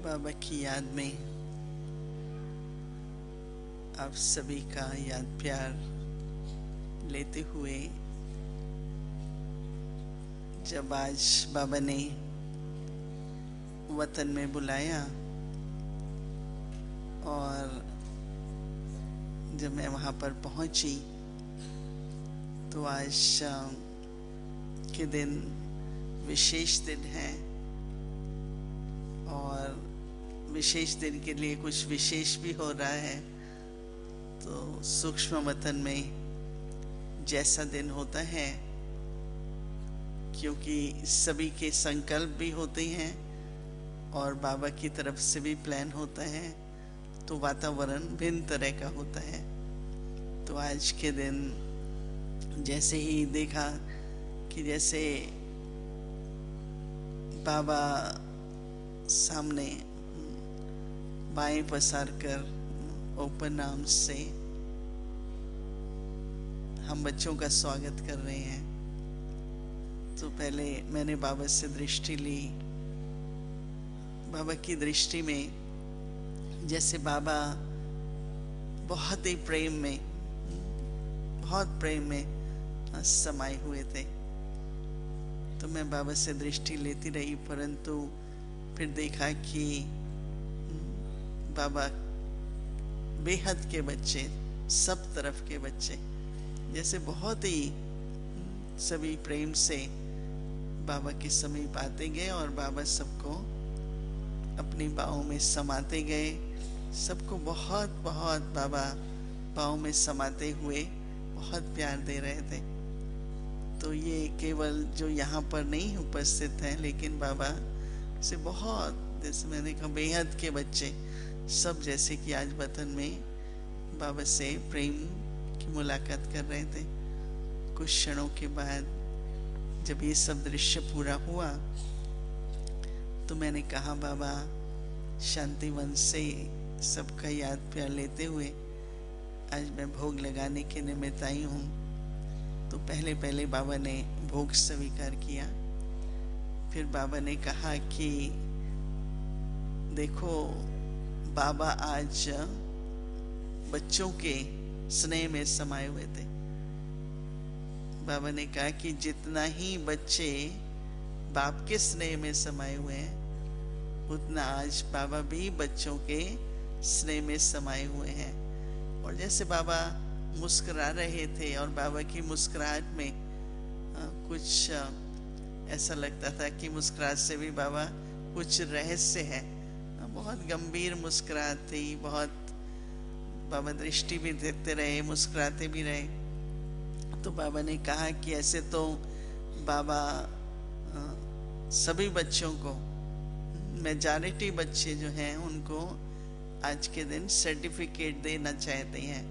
बाबा की याद में आप सभी का याद प्यार लेते हुए जब आज बाबा ने वतन में बुलाया और जब मैं वहाँ पर पहुँची तो आज के दिन विशेष दिन है और विशेष दिन के लिए कुछ विशेष भी हो रहा है। तो सूक्ष्म वतन में जैसा दिन होता है, क्योंकि सभी के संकल्प भी होते हैं और बाबा की तरफ से भी प्लान होता है, तो वातावरण भिन्न तरह का होता है। तो आज के दिन जैसे ही देखा कि जैसे बाबा सामने बाएं पसार कर ओपन आर्म्स से हम बच्चों का स्वागत कर रहे हैं, तो पहले मैंने बाबा से दृष्टि ली। बाबा की दृष्टि में जैसे बाबा बहुत ही बहुत प्रेम में समाये हुए थे। तो मैं बाबा से दृष्टि लेती रही, परंतु फिर देखा कि बाबा बेहद के बच्चे, सब तरफ के बच्चे जैसे बहुत ही सभी प्रेम से बाबा के समीप आते गए और बाबा सबको अपनी बाहों में समाते गए। सबको बहुत बहुत बाबा बाहों में समाते हुए बहुत प्यार दे रहे थे। तो ये केवल जो यहाँ पर नहीं उपस्थित हैं, लेकिन बाबा से बहुत, जैसे मैंने कहा, बेहद के बच्चे सब जैसे कि आज वतन में बाबा से प्रेम की मुलाकात कर रहे थे। कुछ क्षणों के बाद जब ये सब दृश्य पूरा हुआ तो मैंने कहा, बाबा शांतिवन से सबका याद प्यार लेते हुए आज मैं भोग लगाने के निमित्त आई हूँ। तो पहले बाबा ने भोग स्वीकार किया। फिर बाबा ने कहा कि देखो, बाबा आज बच्चों के स्नेह में समाये हुए थे। बाबा ने कहा कि जितना ही बच्चे बाप के स्नेह में समाये हुए हैं, उतना आज बाबा भी बच्चों के स्नेह में समाये हुए हैं। और जैसे बाबा मुस्कुरा रहे थे और बाबा की मुस्कुराहट में कुछ ऐसा लगता था कि मुस्कुराहट से भी बाबा कुछ रहस्य है। बहुत गंभीर मुस्कुराहट थी, बहुत बाबा दृष्टि भी देते रहे, मुस्कुराते भी रहे। तो बाबा ने कहा कि ऐसे तो बाबा सभी बच्चों को, मेजॉरिटी बच्चे जो हैं उनको आज के दिन सर्टिफिकेट देना चाहते हैं।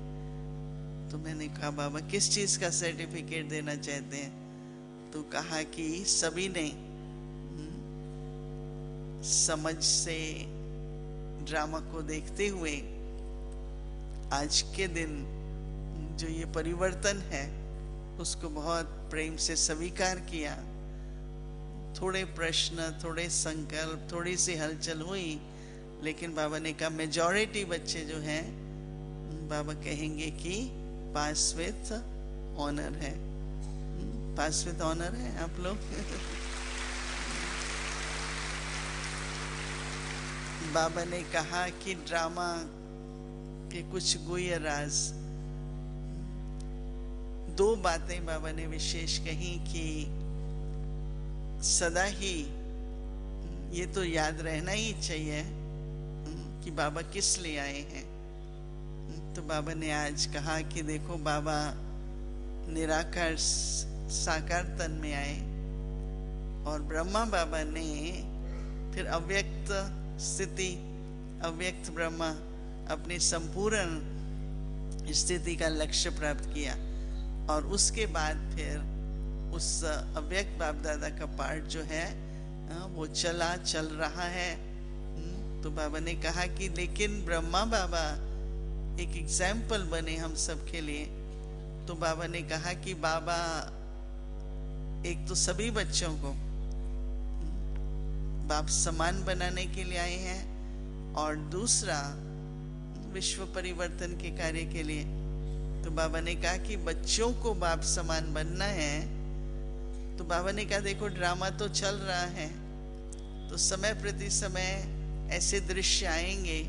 तो मैंने कहा, बाबा किस चीज़ का सर्टिफिकेट देना चाहते हैं? तो कहा कि सभी ने समझ से ड्रामा को देखते हुए आज के दिन जो ये परिवर्तन है उसको बहुत प्रेम से स्वीकार किया। थोड़े प्रश्न, थोड़े संकल्प, थोड़ी सी हलचल हुई, लेकिन बाबा ने कहा मेजॉरिटी बच्चे जो हैं बाबा कहेंगे कि पास विथ ऑनर है। पास विथ ऑनर है आप लोग। बाबा ने कहा कि ड्रामा के कुछ गुह्य राज, दो बातें बाबा ने विशेष कही कि सदा ही ये तो याद रहना ही चाहिए कि बाबा किस लिए आए हैं। तो बाबा ने आज कहा कि देखो, बाबा निराकार साकार तन में आए और ब्रह्मा बाबा ने फिर अव्यक्त स्थिति, अव्यक्त ब्रह्मा अपनी संपूर्ण स्थिति का लक्ष्य प्राप्त किया और उसके बाद फिर उस अव्यक्त बाप दादा का पार्ट जो है वो चल रहा है। तो बाबा ने कहा कि लेकिन ब्रह्मा बाबा एक एग्जाम्पल बने हम सब के लिए। तो बाबा ने कहा कि बाबा एक तो सभी बच्चों को बाप समान बनाने के लिए आए हैं और दूसरा विश्व परिवर्तन के कार्य के लिए। तो बाबा ने कहा कि बच्चों को बाप समान बनना है। तो बाबा ने कहा देखो ड्रामा तो चल रहा है, तो समय प्रति समय ऐसे दृश्य आएंगे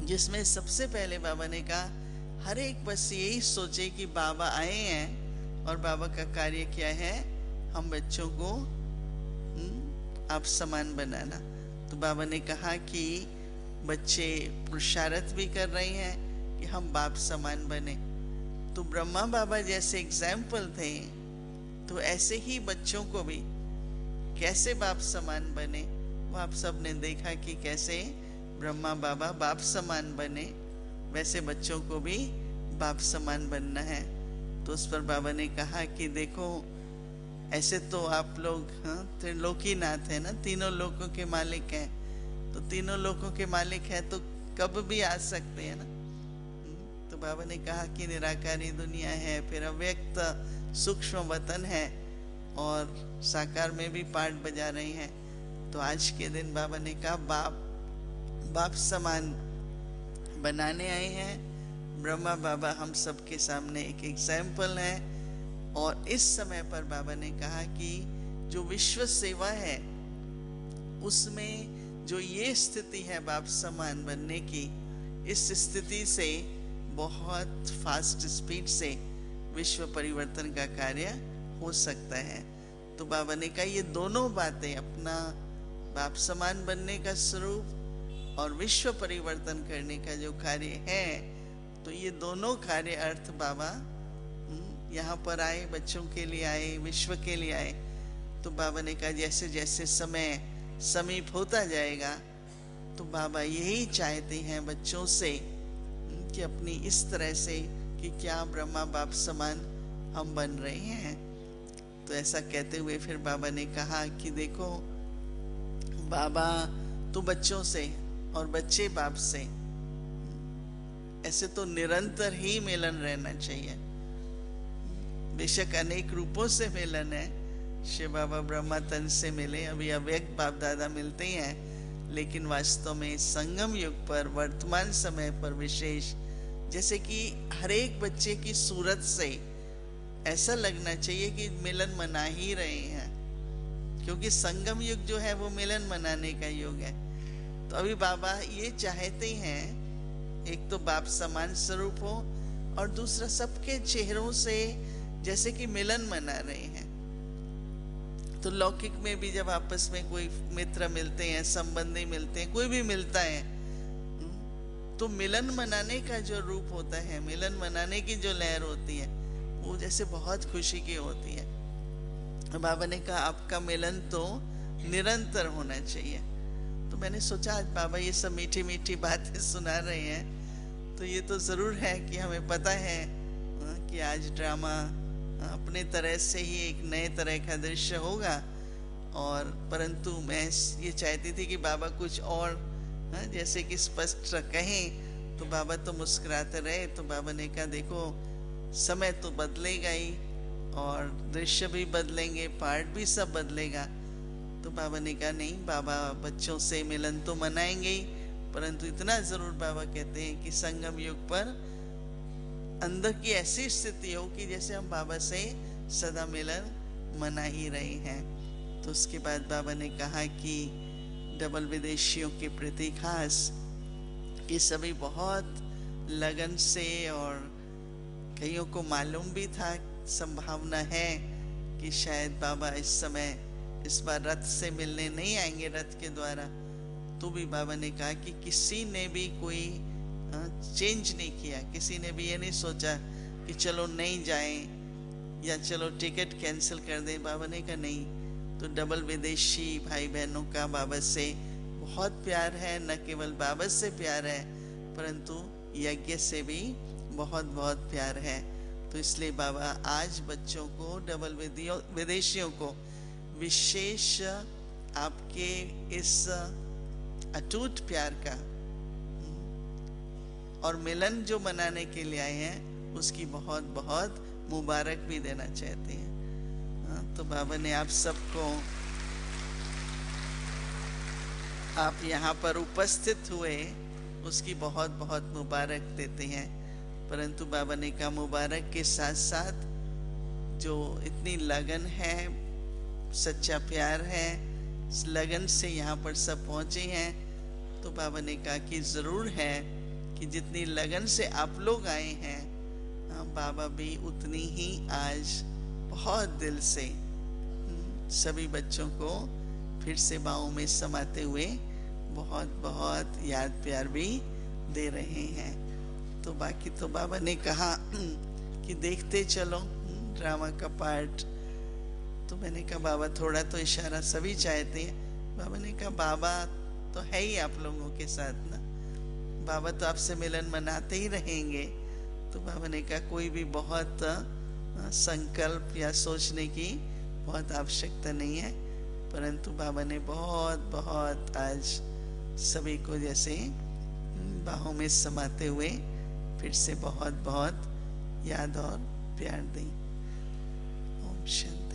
जिसमें सबसे पहले बाबा ने कहा हर एक बस यही सोचे कि बाबा आए हैं और बाबा का कार्य क्या है, हम बच्चों को आप समान बनाना। तो बाबा ने कहा कि बच्चे पुरुषार्थ भी कर रहे हैं कि हम बाप समान बने। तो ब्रह्मा बाबा जैसे एग्जाम्पल थे, तो ऐसे ही बच्चों को भी कैसे बाप समान बने, वो आप सब ने देखा कि कैसे ब्रह्मा बाबा बाप समान बने, वैसे बच्चों को भी बाप समान बनना है। तो उस पर बाबा ने कहा कि देखो ऐसे तो आप लोग त्रिलोकीनाथ है ना, तीनों लोकों के मालिक हैं, तो तीनों लोकों के मालिक है तो कब भी आ सकते हैं ना। तो बाबा ने कहा कि निराकारी दुनिया है, फिर अव्यक्त सूक्ष्म वतन है और साकार में भी पाठ बजा रहे हैं। तो आज के दिन बाबा ने कहा बाप समान बनाने आए हैं। ब्रह्मा बाबा हम सबके सामने एक एग्जाम्पल है। और इस समय पर बाबा ने कहा कि जो विश्व सेवा है उसमें जो ये स्थिति है बाप समान बनने की, इस स्थिति से बहुत फास्ट स्पीड से विश्व परिवर्तन का कार्य हो सकता है। तो बाबा ने कहा ये दोनों बातें, अपना बाप समान बनने का स्वरूप और विश्व परिवर्तन करने का जो कार्य है, तो ये दोनों कार्य अर्थ बाबा यहाँ पर आए, बच्चों के लिए आए, विश्व के लिए आए। तो बाबा ने कहा जैसे जैसे समय समीप होता जाएगा, तो बाबा यही चाहते हैं बच्चों से कि अपनी इस तरह से कि क्या ब्रह्मा बाप समान हम बन रहे हैं। तो ऐसा कहते हुए फिर बाबा ने कहा कि देखो बाबा तो बच्चों से और बच्चे बाप से, ऐसे तो निरंतर ही मिलन रहना चाहिए। बेशक अनेक रूपों से मिलन है, शिव बाबा ब्रह्मा तन से मिले, अभी अव्यक्त बाप दादा मिलते ही हैं, लेकिन वास्तव में संगम युग पर, वर्तमान समय पर विशेष, जैसे कि हर एक बच्चे की सूरत से ऐसा लगना चाहिए कि मिलन मना ही रहे हैं, क्योंकि संगम युग जो है वो मिलन मनाने का युग है। तो अभी बाबा ये चाहते हैं, एक तो बाप समान स्वरूप हो और दूसरा सबके चेहरों से जैसे कि मिलन मना रहे हैं। तो लौकिक में भी जब आपस में कोई मित्र मिलते हैं, संबंधी मिलते हैं, कोई भी मिलता है, तो मिलन मनाने का जो रूप होता है, मिलन मनाने की जो लहर होती है, वो जैसे बहुत खुशी की होती है। बाबा ने कहा आपका मिलन तो निरंतर होना चाहिए। तो मैंने सोचा आज बाबा ये सब मीठी मीठी बातें सुना रहे हैं, तो ये तो जरूर है कि हमें पता है कि आज ड्रामा अपने तरह से ही एक नए तरह का दृश्य होगा। और परंतु मैं ये चाहती थी कि बाबा कुछ और जैसे कि स्पष्ट कहें, तो बाबा तो मुस्कुराते रहे। तो बाबा ने कहा देखो समय तो बदलेगा ही और दृश्य भी बदलेंगे, पार्ट भी सब बदलेगा। तो बाबा ने कहा नहीं, बाबा बच्चों से मिलन तो मनाएंगे ही, परंतु इतना जरूर बाबा कहते हैं कि संगम युग पर अंदर की ऐसी स्थिति हो कि जैसे हम बाबा से सदा मिलन मना ही रहे हैं। तो उसके बाद बाबा ने कहा कि डबल विदेशियों के प्रति खास ये सभी बहुत लगन से, और कईयों को मालूम भी था, संभावना है कि शायद बाबा इस समय इस बार रथ से मिलने नहीं आएंगे, रथ के द्वारा। तो भी बाबा ने कहा कि किसी ने भी कोई चेंज नहीं किया, किसी ने भी ये नहीं सोचा कि चलो नहीं जाएं या चलो टिकट कैंसिल कर दें। बाबा ने कहा नहीं। तो डबल विदेशी भाई बहनों का बाबा से बहुत प्यार है, न केवल बाबा से प्यार है परंतु यज्ञ से भी बहुत बहुत प्यार है। तो इसलिए बाबा आज बच्चों को, डबल विदेशियों को विशेष आपके इस अटूट प्यार का और मिलन जो मनाने के लिए आए हैं उसकी बहुत बहुत मुबारक भी देना चाहते हैं। तो बाबा ने आप सबको आप यहाँ पर उपस्थित हुए उसकी बहुत बहुत मुबारक देते हैं। परंतु बाबा ने कहा मुबारक के साथ साथ जो इतनी लगन है, सच्चा प्यार है, इस लगन से यहाँ पर सब पहुंचे हैं, तो बाबा ने कहा कि जरूर है कि जितनी लगन से आप लोग आए हैं, बाबा भी उतनी ही आज बहुत दिल से सभी बच्चों को फिर से बाहों में समाते हुए बहुत बहुत याद प्यार भी दे रहे हैं। तो बाकी तो बाबा ने कहा कि देखते चलो ड्रामा का पार्ट। तो मैंने कहा बाबा थोड़ा तो इशारा सभी चाहते हैं। बाबा ने कहा बाबा तो है ही आप लोगों के साथ ना, बाबा तो आपसे मिलन मनाते ही रहेंगे। तो बाबा ने कहा कोई भी बहुत संकल्प या सोचने की बहुत आवश्यकता नहीं है, परंतु बाबा ने बहुत बहुत आज सभी को जैसे बाहों में समाते हुए फिर से बहुत बहुत याद और प्यार दी। ओम शांति।